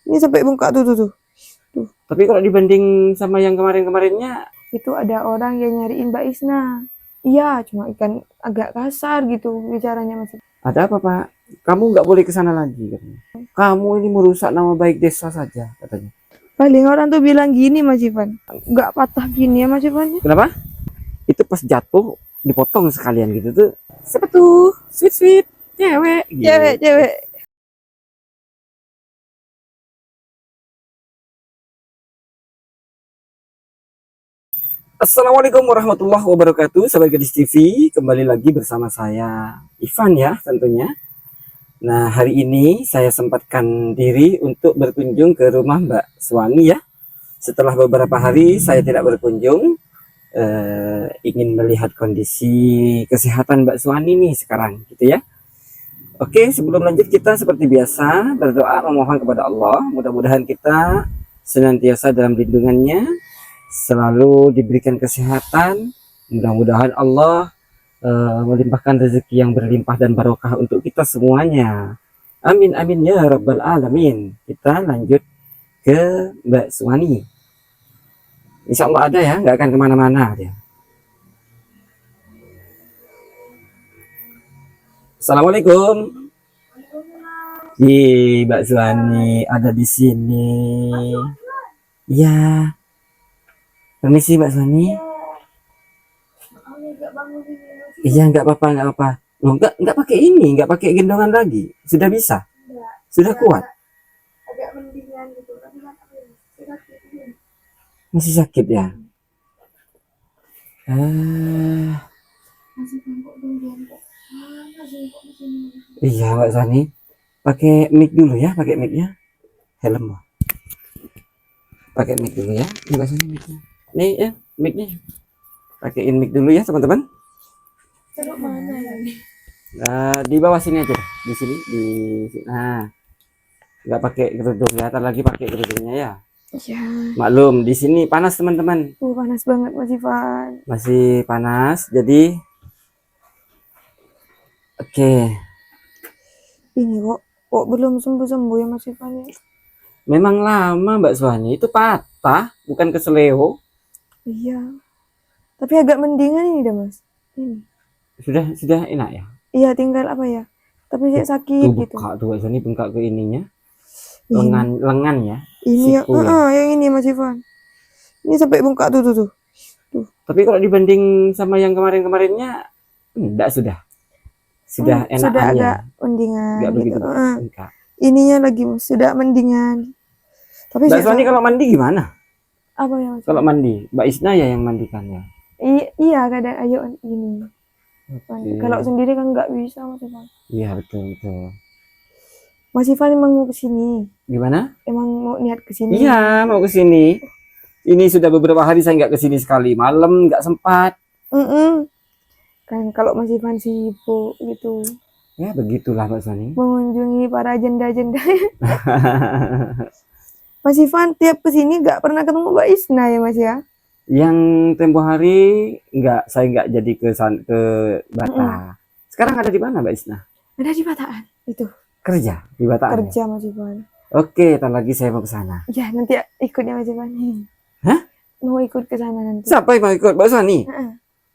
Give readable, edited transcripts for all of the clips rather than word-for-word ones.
Ini sampai bengkak tuh. Tapi kalau dibanding sama yang kemarin-kemarinnya, Itu ada orang yang nyariin Mbak Isna. Iya, cuma ikan agak kasar gitu bicaranya Mas. ada apa Pak? Kamu nggak boleh ke sana lagi katanya. Kamu ini merusak nama baik desa saja katanya. Paling orang tuh bilang gini Mas Ivan. Nggak patah gini ya Mas Ivan. Kenapa? Itu pas jatuh dipotong sekalian gitu tuh. Siapa tuh? Sweet cewek. Gitu. Cewek. Assalamualaikum warahmatullahi wabarakatuh, sahabat Gadis TV. Kembali lagi bersama saya, Ivan ya tentunya. Nah, hari ini saya sempatkan diri untuk berkunjung ke rumah Mbak Suwani ya. Setelah beberapa hari saya tidak berkunjung, ingin melihat kondisi kesehatan Mbak Suwani nih sekarang gitu ya. Oke, sebelum lanjut kita seperti biasa berdoa memohon kepada Allah. Mudah-mudahan kita senantiasa dalam lindungannya, selalu diberikan kesehatan. Mudah-mudahan Allah melimpahkan rezeki yang berlimpah dan barokah untuk kita semuanya. Amin amin ya rabbal alamin. Kita lanjut ke Mbak Suwani. Insya Allah ada ya, nggak akan kemana-mana dia. Assalamualaikum. Mbak Suwani ada di sini. Ya, permisi Mbak Suwani. Iya, nggak apa-apa. Loh, nggak pakai ini, nggak pakai gendongan lagi. Sudah bisa, sudah kuat. Agak mendingan gitu, tapi Masih sakit ya? Iya Mbak Suwani. Pakai mic dulu ya, pakai micnya. Helm. Pakai mic dulu ya, Mbak Suwani micnya. Nih ya, micnya. Pakein mic dulu ya teman-teman. mana ya? Nah, di bawah sini aja, di sini, nah, nggak pakai kerudung ya, lagi pakai kerudungnya ya. Iya. Maklum, di sini panas teman-teman. Panas banget Mas Ivan. Masih panas, jadi oke. Ini kok belum sembuh ya Mas Ivan ya? Memang lama Mbak Suwani, itu patah, bukan keseleo. Iya. Tapi agak mendingan ini dah Mas. Ini. Sudah enak ya? Iya, tinggal apa ya? Tapi saya sakit Tuh gitu. bengkak tuh Mbak Suwani, bengkak ke ininya. Ini. Lengan ya. Ini Siku ya. yang ini Mas Ivan. Ini sampai bengkak tuh. Tapi kalau dibanding sama yang kemarin-kemarinnya, enggak sudah enak sudah aja. agak mendingan Enggak gitu. begitu bengkak. Ininya lagi sudah mendingan. Tapi Mbak Suwani kalau mandi gimana? apa ya Mas? Kalau mandi, Mbak Isna ya yang mandikannya. Iya, kadang ayo ini. Okay. Kalau sendiri kan nggak bisa Mas Ivan. Iya betul. Mas Ivan emang mau kesini? Gimana? Emang mau niat kesini? Iya mau kesini. Ini sudah beberapa hari saya nggak kesini sekali. Malam nggak sempat. Kan kalau Mas Ivan sibuk gitu. Ya begitulah Mbak Suwani. Mengunjungi para janda-jenda. Mas Ivan tiap kesini nggak pernah ketemu Mbak Isna ya Mas ya? Yang tempo hari saya nggak jadi ke Bata. Sekarang ada di mana Mbak Isna? Ada di Bataan itu. Kerja di Bataan. Kerja Mas Ivan. Oke, ntar lagi saya mau ke sana. Ya nanti ikutnya Mas Ivan. Hah? Mau ikut ke sana nanti. Siapa yang mau ikut Mbak Suwani?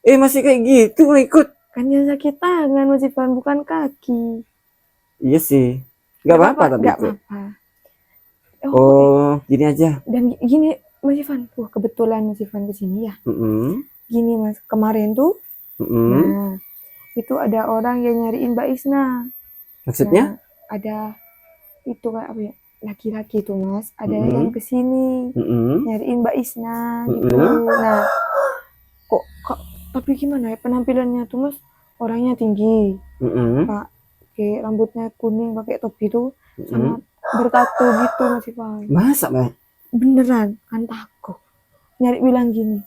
Masih kayak gitu mau ikut? Kan yang sakit tangan Mas Ivan, bukan kaki. Iya sih. Nggak apa-apa tapi nggak ikut. apa-apa. Gini aja. Dan gini Mas Ivan, kebetulan Mas Ivan kesini ya. Gini Mas, kemarin tuh, nah, itu ada orang yang nyariin Mbak Isna. Maksudnya? Nah, ada itu kayak apa ya? Laki-laki tuh Mas, ada yang kesini nyariin Mbak Isna gitu. Nah, kok tapi gimana ya penampilannya tuh Mas? Orangnya tinggi, pakai rambutnya kuning, pakai topi tuh, sama bertato gitu Mas Ivan. Masa Mbak? Beneran kan takut. Nyari bilang gini,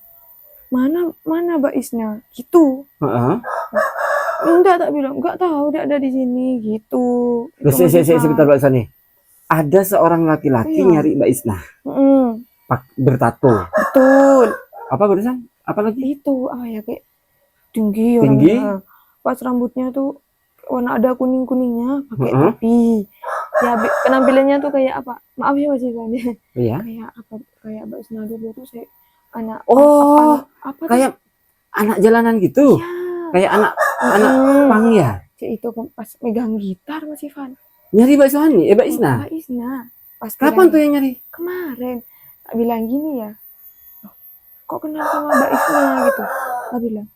mana Mbak Isna gitu. Enggak, tak bilang enggak tahu, udah ada di sini gitu. Sebentar Mbak Suwani. Ada seorang laki-laki nyari Mbak Isna. Bertato. Betul. Apa barusan? Apa lagi? Itu ya kayak tinggi orangnya. Pas rambutnya tuh warna ada kuning-kuningnya, pakai topi. Ya penampilannya tuh kayak apa? Maaf ya Mas Ivan. Iya. Kayak apa? Kayak Mbak Isna dulu tuh saya anak Oh, apa tuh? kayak anak jalanan gitu. Iya. Kayak anak pang ya. Cik itu pas megang gitar Mas Ivan. Nyari Mbak Sohani, Mbak Isna. Mbak Isna. Pas Kapan tuh yang nyari? Kemarin. Tak bilang gini ya. Kok kenal sama Mbak Isna gitu? Tak bilang.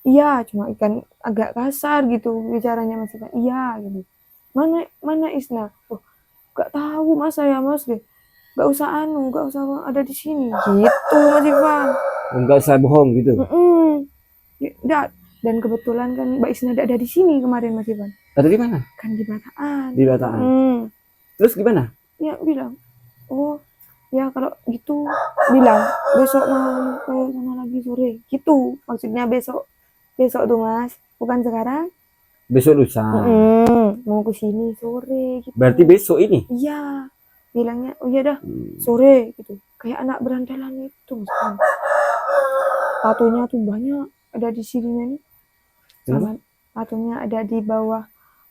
Iya, cuma ikan agak kasar gitu bicaranya Mas Ivan. Iya gitu. Mana Isna? Oh, gak tahu Mas saya Mas deh. Gak usah ada di sini. Gitu Mas Ivan. Enggak usah bohong gitu. Ya, dan kebetulan kan Mbak Isna ada di sini kemarin Mas Ivan. Ada di mana? Kan di Bataan. Di Bataan. Terus gimana? Ya bilang, oh ya kalau gitu bilang besok mau ke sana lagi sore. Gitu maksudnya besok tuh Mas, bukan sekarang. Besok lusa. Mau ke sini sore gitu. Berarti besok ini? Iya. Bilangnya, oh iya dah, sore gitu. Kayak anak berandalan itu, Mas. Tatonya tuh banyak ada di sininya nih. Sama tatonya ada di bawah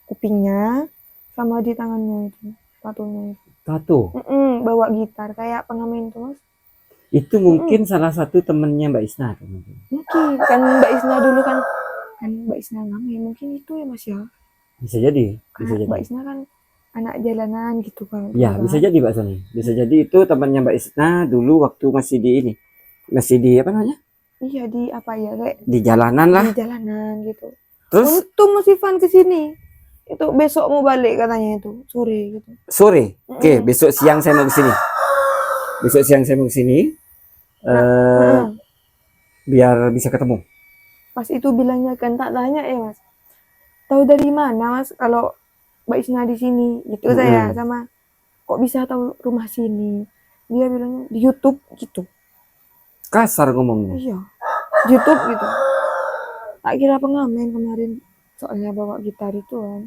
kupingnya sama di tangannya itu. Tatonya itu. Tato? Bawa gitar kayak pengamen tuh, Mas. Itu mungkin salah satu temennya Mbak Isna mungkin. Kan Mbak Isna dulu kan Mbak Isna ngamen, mungkin itu ya Mas ya. Bisa jadi, bisa jadi. Mbak Isna kan anak jalanan gitu kan. Ya, bisa jadi Mbak Soni. Bisa jadi itu temannya Mbak Isna dulu waktu masih di ini. Masih di apa namanya? Iya, di apa ya, kayak di jalanan lah. Di jalanan gitu. Terus untung Mas Ivan ke sini. Itu besok mau balik katanya itu, sore gitu. Sore. Oke, besok siang saya mau ke sini. Besok siang saya mau ke sini. Biar bisa ketemu. Pas itu bilangnya kan tak tanya ya Mas. Tahu dari mana Mas kalau Mbak Isna di sini? Gitu saya sama kok bisa tahu rumah sini? Dia bilangnya di YouTube gitu. Kasar ngomongnya. Iya. YouTube gitu. Tak kira pengamen kemarin soalnya bawa gitar itu kan.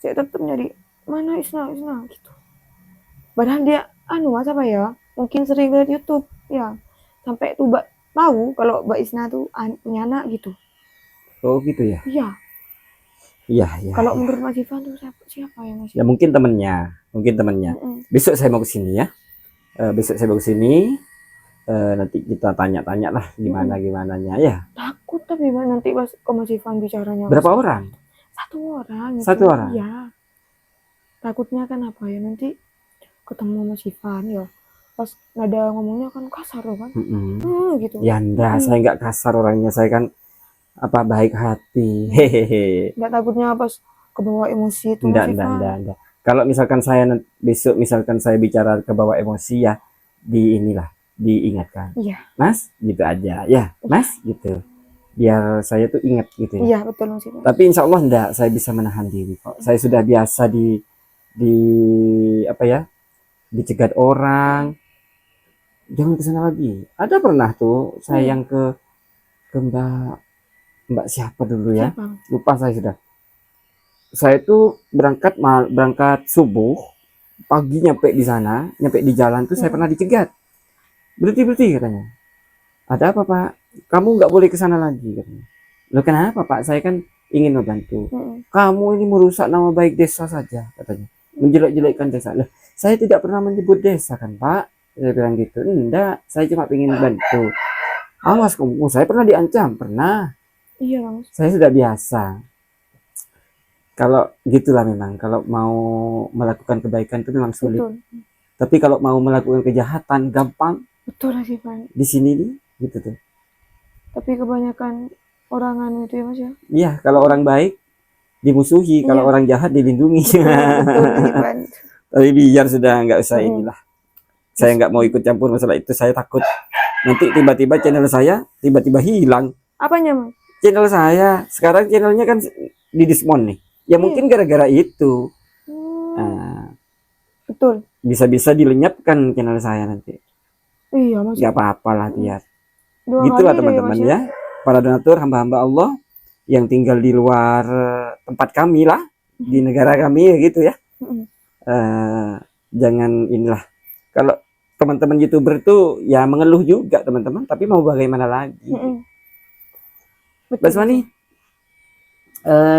Saya tetap nyari mana Isna gitu. Padahal dia Mas apa ya? Mungkin sering lihat YouTube ya. Sampai tuh tahu kalau Mbak Isna tuh punya anak gitu. Oh gitu ya? Iya. Iya. Kalau menurut Mas Ivan tuh siapa ya Mas? Ya mungkin temennya. Besok saya mau ke sini ya. Besok saya mau ke sini. Nanti kita tanya-tanya lah gimananya ya. Takut tapi nanti pas ke Mas Ivan bicaranya. Berapa orang? Satu orang. Iya. Takutnya kan apa ya nanti ketemu Mas Ivan ya. Pas nada ngomongnya kan kasar kan. Gitu. Ya enggak, saya enggak kasar orangnya. Saya kan baik hati. Hehehe. Enggak takutnya pas kebawa emosi itu. Enggak. Kalau misalkan besok saya bicara kebawa emosi ya diingatkan. Iya. Mas, gitu aja. Ya, Mas, gitu. Biar saya tuh ingat gitu ya. Iya, betul Mas Ivan. Tapi insya Allah enggak, saya bisa menahan diri kok. Saya sudah biasa dicegat orang. Jangan kesana lagi. Ada pernah tuh saya yang ke Mbak siapa dulu ya? Siapa? Lupa saya sudah. Saya tuh berangkat subuh, pagi nyampe di jalan tuh saya pernah dicegat. Berhenti katanya. Ada apa Pak? Kamu nggak boleh kesana lagi katanya. Loh kenapa Pak? Saya kan ingin membantu. Kamu ini merusak nama baik desa saja katanya. Menjelek-jelekkan desa. Loh, saya tidak pernah menyebut desa kan Pak? Saya bilang gitu. Enggak, saya cuma ingin bantu. Awas kamu, saya pernah diancam, pernah. Iya Mas. Saya sudah biasa. Kalau gitulah memang, kalau mau melakukan kebaikan itu memang sulit. Betul. Tapi kalau mau melakukan kejahatan gampang. Betul sih Pak. Di sini nih, gitu tuh. Tapi kebanyakan orangan itu ya Mas ya. Iya, kalau orang baik dimusuhi, kalau orang jahat dilindungi. Betul, tapi biar sudah nggak usah inilah. Saya nggak mau ikut campur masalah itu. Saya takut nanti tiba-tiba channel saya tiba-tiba hilang. Apanya Mas? Channel saya sekarang channelnya kan di diskon nih. Ya mungkin gara-gara itu. Betul. Bisa-bisa dilenyapkan channel saya nanti. Iya Mas. Gak apa-apalah biar. Gitulah teman-teman ya. Para donatur hamba-hamba Allah yang tinggal di luar tempat kami lah, di negara kami ya gitu ya. Jangan inilah. Kalau teman-teman YouTuber tuh ya mengeluh juga teman-teman, tapi mau bagaimana lagi? Mbak Swani,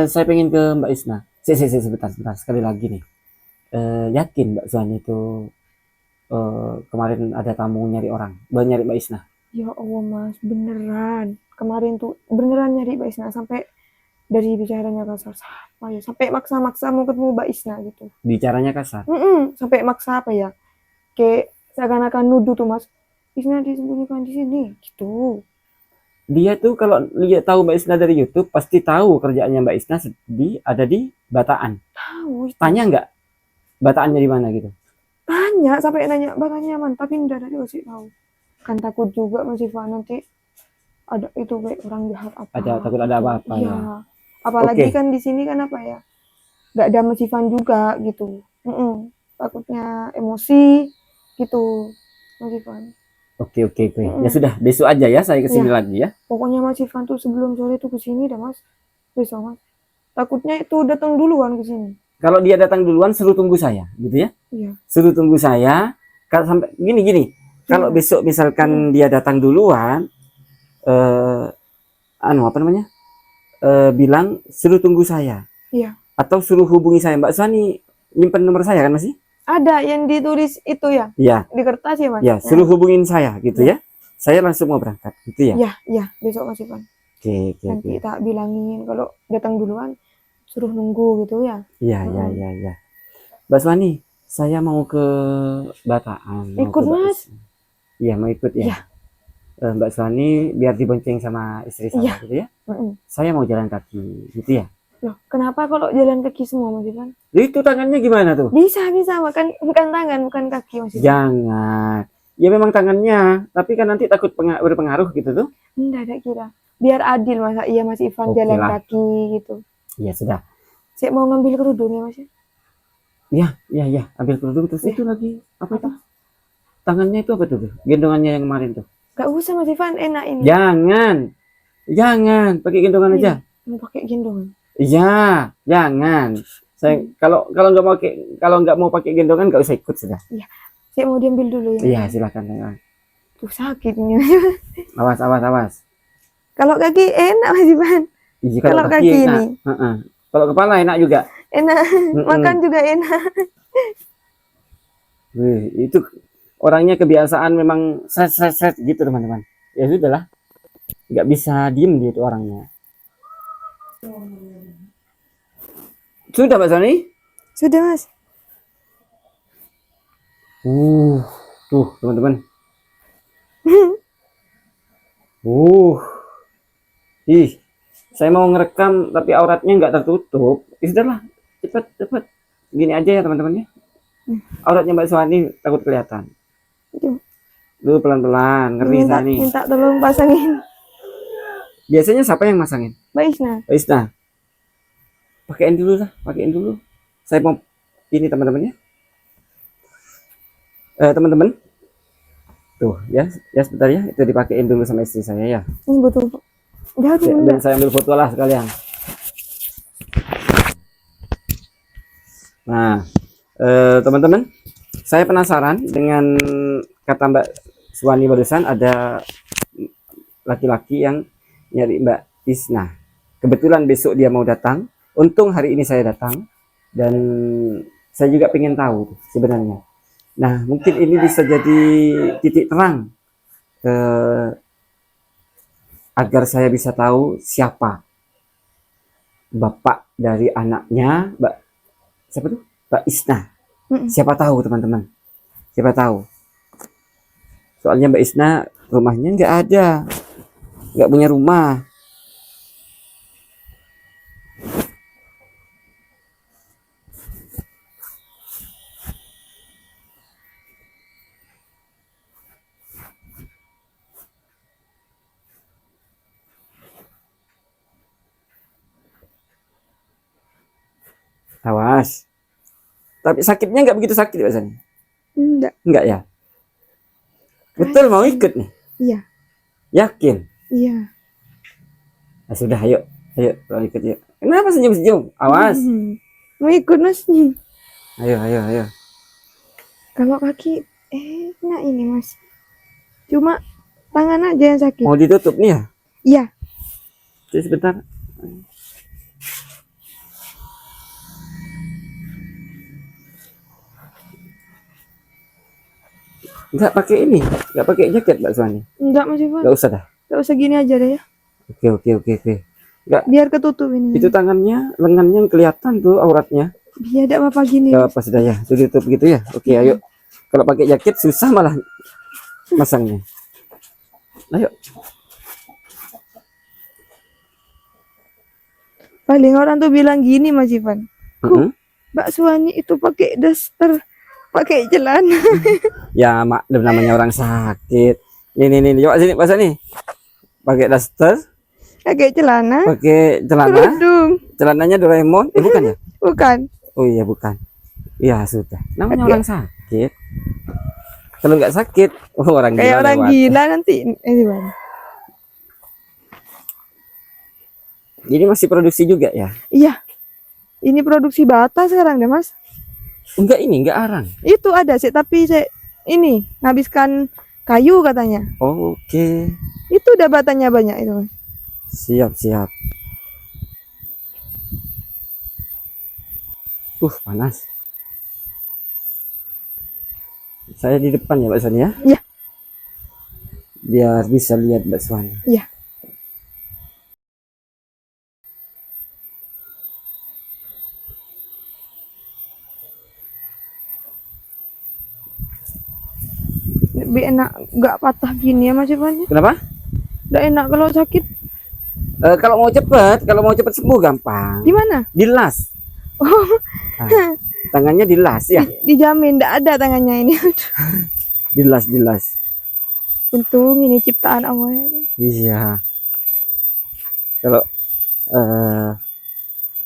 saya pengen ke Mbak Isna. Sebentar sekali lagi nih. yakin Mbak Suhani itu kemarin ada tamu nyari orang, nyari Mbak Isna? Ya Allah Mas, beneran. Kemarin tuh beneran nyari Mbak Isna sampai dari bicaranya kasar apa ya, sampai maksa-maksa mau ketemu Mbak Isna gitu. Bicaranya kasar? Sampai maksa apa ya, kayak seakan-akan nuduh tuh Mas, Isna disembunyikan di sini gitu. Dia tuh kalau lihat tahu Mbak Isna dari YouTube pasti tahu kerjaannya Mbak Isna ada di Bataan. Tahu. Tanya nggak Bataannya di mana gitu? Tanya sampai nanya Bataannya mana, tapi enggak ada dikasih tahu. Kan takut juga Mas Ivan nanti ada itu kayak orang jahat apa. Ada takut ada apa-apa Iya. ya. Apalagi kan di sini kan apa ya? Nggak ada Mas Ivan juga gitu. Takutnya emosi gitu Mas Ivan. Oke. Ya sudah, besok aja ya saya kesini lagi ya. Pokoknya Mas Ivan tuh sebelum sore tuh kesini dah Mas. Besok Mas. Takutnya itu datang duluan ke sini. Kalau dia datang duluan suruh tunggu saya, gitu ya? Iya. Suruh tunggu saya. Kalau sampai gini. Kalau besok misalkan dia datang duluan, bilang suruh tunggu saya. Iya. Atau suruh hubungi saya. Mbak Suhani nyimpen nomor saya kan masih? Ada yang ditulis itu ya? Iya. Di kertas ya Mas? Ya, suruh hubungin saya gitu ya. Saya langsung mau berangkat gitu ya? Iya, besok Mas Ivan. Oke. Nanti tak bilangin kalau datang duluan suruh nunggu gitu ya. Iya. Mbak Suhani, saya mau ke Bataan. Ikut Mas? Iya, mau ikut ya. Iya. Mbak Suhani biar dibonceng sama istri saya gitu ya. Saya mau jalan kaki gitu ya. Loh, kenapa kalau jalan kaki semua Mas Ivan? Itu tangannya gimana tuh? Bisa bukan tangan, bukan kaki Mas Ivan. Jangan. Ya memang tangannya, tapi kan nanti takut berpengaruh gitu tuh. Enggak ada kira. Biar adil masa iya Mas Ivan jalan kaki gitu. Iya sudah. Saya mau ngambil kerudung ya Mas. Iya, ambil kerudung terus itu lagi apa itu? Tangannya itu apa tuh? Gendongannya yang kemarin tuh. Gak usah Mas Ivan, enak ini. Jangan, pakai gendongan aja. Mau pakai gendongan. Iya, jangan. Saya kalau nggak mau pakai gendongan nggak usah ikut sudah. Iya. Saya mau diambil dulu ya. Iya, silakan. Tuh sakitnya. Awas. Kalau kaki enak Mas Ivan. Iya, kalau kaki ini. Kalau kepala enak juga. Enak. Makan juga enak. Itu orangnya kebiasaan memang set gitu teman-teman. Ya sudahlah. Nggak bisa diem dia itu orangnya. Sudah Mbak Suhani? Sudah Mas. Tuh teman-teman. Saya mau ngerekam tapi auratnya nggak tertutup. Sudahlah, cepet. Gini aja ya teman-teman ya. Auratnya Mbak Suhani takut kelihatan. Dulu pelan-pelan, ngeri nih. Minta tolong pasangin. Biasanya siapa yang masangin? Mbak Isna. Pakein dulu. Saya mau ini teman-teman ya. Teman-teman. Tuh ya sebentar ya, itu dipakein dulu sama istri saya ya. Ini betul. Saya ambil foto lah sekalian. Nah, teman-teman, saya penasaran dengan kata Mbak Suhani barusan, ada laki-laki yang nyari Mbak Isna. Kebetulan besok dia mau datang. Untung hari ini saya datang dan saya juga pengen tahu sebenarnya. Nah, mungkin ini bisa jadi titik terang agar saya bisa tahu siapa bapak dari anaknya Mbak Isna. Siapa tahu teman-teman, siapa tahu. Soalnya Mbak Isna rumahnya nggak punya rumah. Awas. Tapi sakitnya nggak begitu sakit Mbak Sani? Enggak ya? Betul mau ikut nih? Iya. Yakin? Iya. Nah, sudah ayo kalau ikut yuk. Kenapa senyum? Awas. Mau ikut Mas nih. Ayo. Kalau kaki enak ini Mas. Cuma tangan aja yang sakit. Mau ditutup nih ya? Iya. Sebentar. Nggak pakai ini, nggak pakai jaket Mbak Suwani. Enggak Mas Ivan. Nggak usah dah. Enggak usah gini aja deh ya. Oke. Nggak, Biar ketutup ini. itu tangannya, lengannya yang kelihatan tuh auratnya. Biar tidak apa-apa gini. Nggak apa sudah ya, tutup gitu ya. Oke, ayo. Kalau pakai jaket susah malah masangnya. Ayo. Paling orang tuh bilang gini Mas Ivan. Mbak Suwani itu pakai daster, pakai celana. Ya maklum namanya orang sakit. Nih, coba sini Pak Sani. Pakai daster, Pakai celana. pakai celana. Kerudung. Celananya Doraemon. Bukan ya? Bukan. Oh iya bukan. Iya sudah. Namanya Pakai- orang sakit. Kalau nggak sakit, orang Kayak gila orang lewat. gila nanti. Ivan. Jadi masih produksi juga ya? Iya. Ini produksi bata sekarang deh Mas. Enggak ini, enggak arang. Itu ada sih, tapi saya ini nghabiskan kayu katanya. Oh, oke. Itu udah batanya banyak itu Mas. Siap. Panas. Saya di depan ya Mbak Suwani ya? Iya. Biar bisa lihat Mbak Suwani. Iya. Lebih enak nggak patah gini ya Mas Ivan. Kenapa? Udah enak kalau sakit. Kalau mau cepet sembuh gampang. Gimana? Dilas. Oh, Nah, tangannya dilas ya? dijamin nggak ada tangannya ini. Dilas. Untung ini ciptaan Allah. Iya. Kalau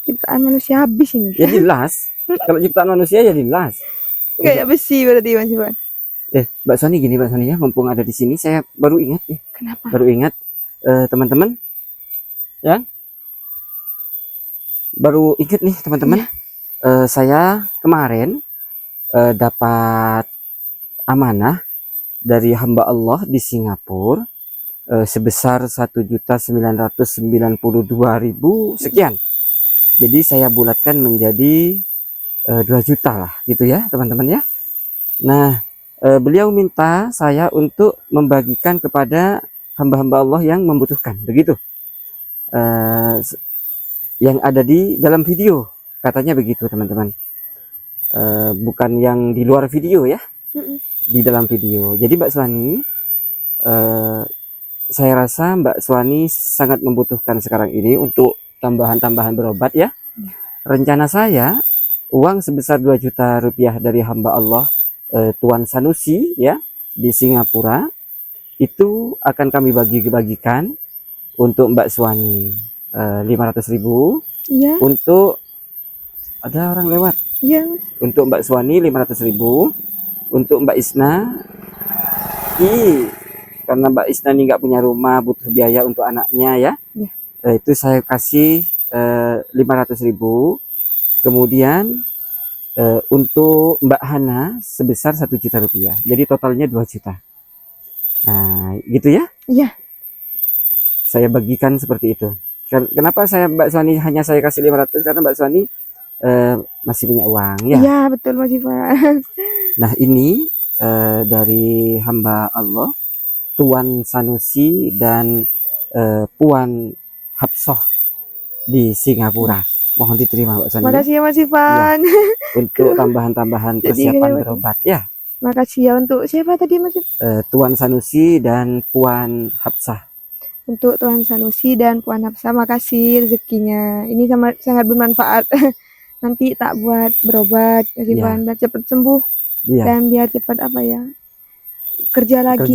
Ciptaan manusia habis ini. ya dilas. Kalau ciptaan manusia ya dilas. Kayak besi berarti Mas Ivan. Mbak Suwani gini Mbak Suwani ya, mumpung ada di sini saya baru ingat nih. Kenapa? Baru ingat teman-teman ya. Baru ingat nih teman-teman. Saya kemarin dapat amanah dari hamba Allah di Singapura sebesar 1.992.000 sekian. Jadi saya bulatkan menjadi 2 juta lah gitu ya teman-teman ya. Nah, beliau minta saya untuk membagikan kepada hamba-hamba Allah yang membutuhkan, begitu. Yang ada di dalam video, katanya begitu teman-teman. Bukan yang di luar video ya, di dalam video. Jadi Mbak Suwani, saya rasa Mbak Suwani sangat membutuhkan sekarang ini untuk tambahan-tambahan berobat ya. Rencana saya, uang sebesar 2 juta rupiah dari hamba Allah Tuan Sanusi ya di Singapura itu akan kami bagikan untuk Mbak Suwani 500.000. Iya. Untuk ada orang lewat. Iya Mas. Untuk Mbak Suwani 500.000. Untuk Mbak Isna karena Mbak Isna ini nggak punya rumah, butuh biaya untuk anaknya ya. Iya. Itu saya kasih 500.000. Kemudian untuk Mbak Hana sebesar 1 juta rupiah. Jadi totalnya 2 juta. Nah, gitu ya? Iya. Saya bagikan seperti itu. Kenapa Mbak Suwani hanya saya kasih 500? Karena Mbak Suwani masih punya uang ya. Iya, betul Mas Ivan. Nah, ini dari hamba Allah Tuan Sanusi dan Puan Hapsoh di Singapura. Mohon diterima Mbak Suwani. Makasih ya Mas Ivan. Untuk tambahan-tambahan Jadi, persiapan berobat ya. Makasih ya untuk siapa tadi Mas Ivan? Tuan Sanusi dan Puan Hapsah. Untuk Tuan Sanusi dan Puan Hapsah, makasih rezekinya. Ini sangat bermanfaat. Nanti tak buat berobat Mas Ivan, biar cepat sembuh dan biar cepat kerja lagi.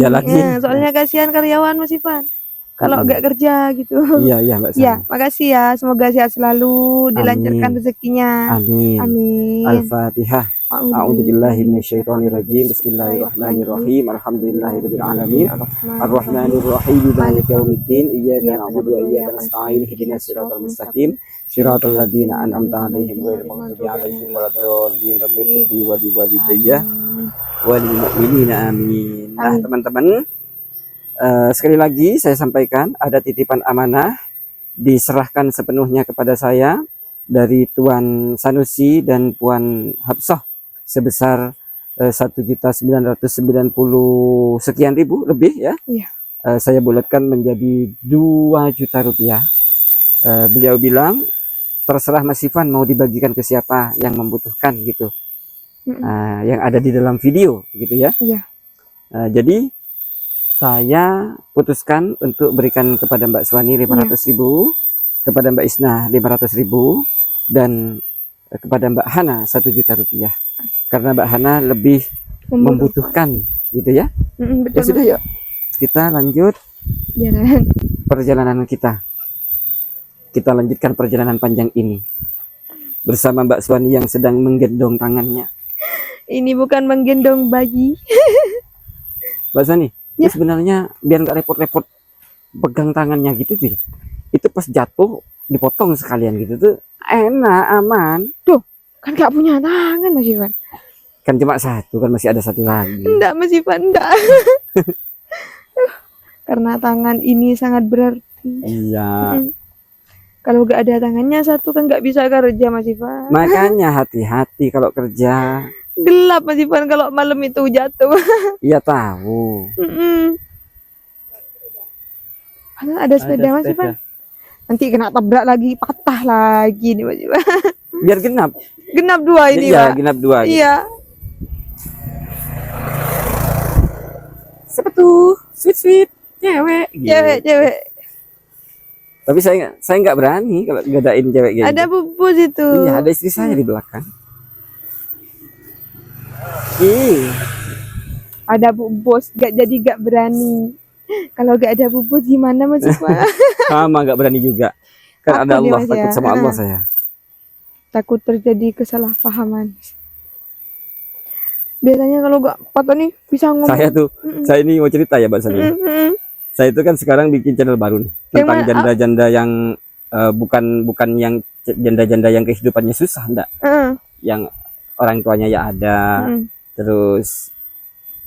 Soalnya kasihan karyawan Mas Ivan. Kalau nggak kerja gitu. Iya Mbak Suwani. Ya, makasih ya. Semoga sehat selalu, dilancarkan rezekinya. Amin. Amin. Al-Fatihah. A'udzubillahi minasyaitonirrajim. Bismillahirrahmanirrahim. Alhamdulillahirabbil alamin. Arrahmanirrahim. Maliki yaumiddin. Iyyaka na'budu wa iyyaka nasta'in. Ihdinas siratal mustaqim. Siratal ladzina an'amta 'alaihim ghairil maghdubi 'alaihim waladdallin. Rabbil ighfir wa liwalidayya wa lil mu'minina amin. Nah, teman-teman, sekali lagi saya sampaikan ada titipan amanah diserahkan sepenuhnya kepada saya dari Tuan Sanusi dan Puan Hapsoh sebesar 1.990.000 sekian ribu lebih ya. Iya. Saya bulatkan menjadi 2 juta rupiah. Beliau bilang terserah Mas Ivan mau dibagikan ke siapa yang membutuhkan gitu. Yang ada di dalam video gitu ya. Iya. Jadi saya putuskan untuk berikan kepada Mbak Suwani 500.000, kepada Mbak Isna 500.000, dan kepada Mbak Hana 1 juta rupiah. Karena Mbak Hana lebih membutuhkan gitu ya. Betul. Ya sudah, yuk kita lanjut Jalan. perjalanan kita. Kita lanjutkan perjalanan panjang ini bersama Mbak Suwani yang sedang menggendong tangannya. Ini bukan menggendong bayi. Mbak Suwani, Ya. sebenarnya biar nggak repot-repot pegang tangannya gitu tuh ya. Itu pas jatuh dipotong sekalian gitu tuh enak, aman. Kan gak punya tangan Mas Ivan. Kan cuma satu, kan masih ada satu lagi. Enggak Mas Ivan, enggak. Karena tangan ini sangat berarti. Iya. Kalau gak ada tangannya satu kan gak bisa kerja Mas Ivan. Makanya hati-hati kalau kerja. Gelap Mas Ivan kalau malam itu jatuh. Iya tahu. Ada sepeda Mas Ivan. Nanti kena tabrak lagi, patah lagi nih Mas Ivan. Biar genap. Genap 2 ini Iya, Pak. genap 2 gitu. Iya. Siapa tuh? Sweet cewek. Gitu. Cewek. Tapi saya nggak berani kalau gadain cewek gitu. Ada bubus itu. Iya, ada istri saya di belakang. Ada bubus, jadi gak berani. Kalau gak ada bubus gimana Mas Ivan? Sama nggak berani juga. Kan ada Takut nih, Allah, Mas, takut ya. sama Allah saya. Takut terjadi kesalahpahaman. Biasanya kalau gak patah nih bisa ngomong. Saya ini mau cerita ya Mbak Sani. Saya itu kan sekarang bikin channel baru nih tentang janda-janda yang bukan yang janda-janda yang kehidupannya susah, enggak. Yang orang tuanya ya ada, terus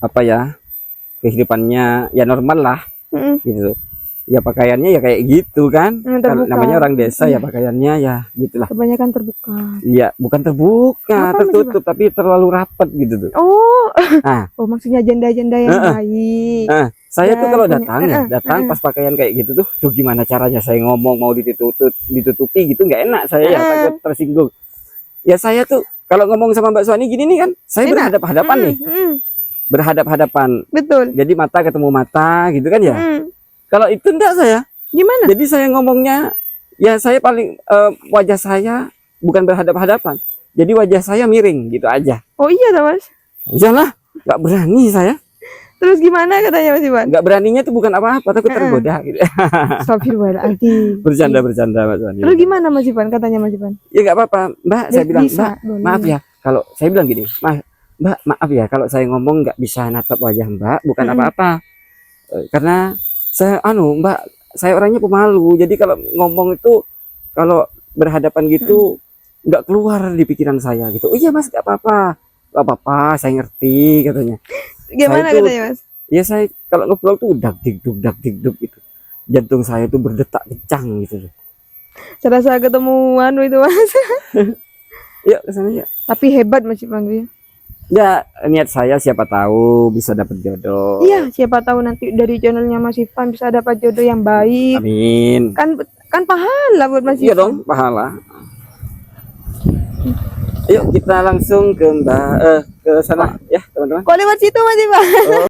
apa ya, kehidupannya ya normal lah, gitu. Ya pakaiannya ya kayak gitu kan. Kalau namanya orang desa ya pakaiannya ya gitulah. Kebanyakan terbuka. Iya, bukan terbuka, tertutup tapi terlalu rapat gitu tuh. Oh. Oh maksudnya janda-janda yang baik. Saya tuh kalau datang pas pakaian kayak gitu tuh gimana caranya saya ngomong mau ditutupi gitu nggak enak, saya ya takut tersinggung. Ya saya tuh kalau ngomong sama Mbak Suwani gini nih kan, saya berhadap-hadapan nih. Berhadap-hadapan. Betul. Jadi mata ketemu mata gitu kan ya. Kalau itu enggak saya. Gimana? Jadi saya ngomongnya ya saya paling wajah saya bukan berhadap-hadapan. Jadi wajah saya miring gitu aja. Oh iya toh Mas? Iyalah, nggak berani saya. Terus gimana katanya Mas Ivan? Nggak beraninya tuh bukan apa-apa, takut tergoda gitu. Astagfirullahaladzim. Bercanda Mas Suwani. Terus gimana Mas Ivan? Katanya Mas Ivan. Ya nggak apa-apa, Mbak. Saya bilang, Mbak, maaf ya. Kalau saya bilang gini, Mbak, maaf ya kalau saya ngomong nggak bisa natap wajah Mbak, bukan apa-apa. Karena saya Mbak, saya orangnya pemalu. Jadi kalau ngomong itu kalau berhadapan gitu nggak keluar di pikiran saya gitu. Oh iya Mas, nggak apa-apa. Nggak apa-apa, saya ngerti katanya. Gimana katanya Mas? Ya saya kalau nge-vlog tuh dak dikduk gitu. Jantung saya tuh berdetak kencang gitu. Serasa ketemuan itu Mas. Yuk kesana yuk. Tapi hebat Mas Ivan tuh ya. Ya niat saya siapa tahu bisa dapat jodoh. Iya, siapa tahu nanti dari channelnya Mas Ivan bisa dapat jodoh yang baik. Amin. Kan pahala buat Mas Ivan. Iya dong, pahala. Yuk kita langsung ke ke sana ya teman-teman. Kok lewat situ Mas Ivan?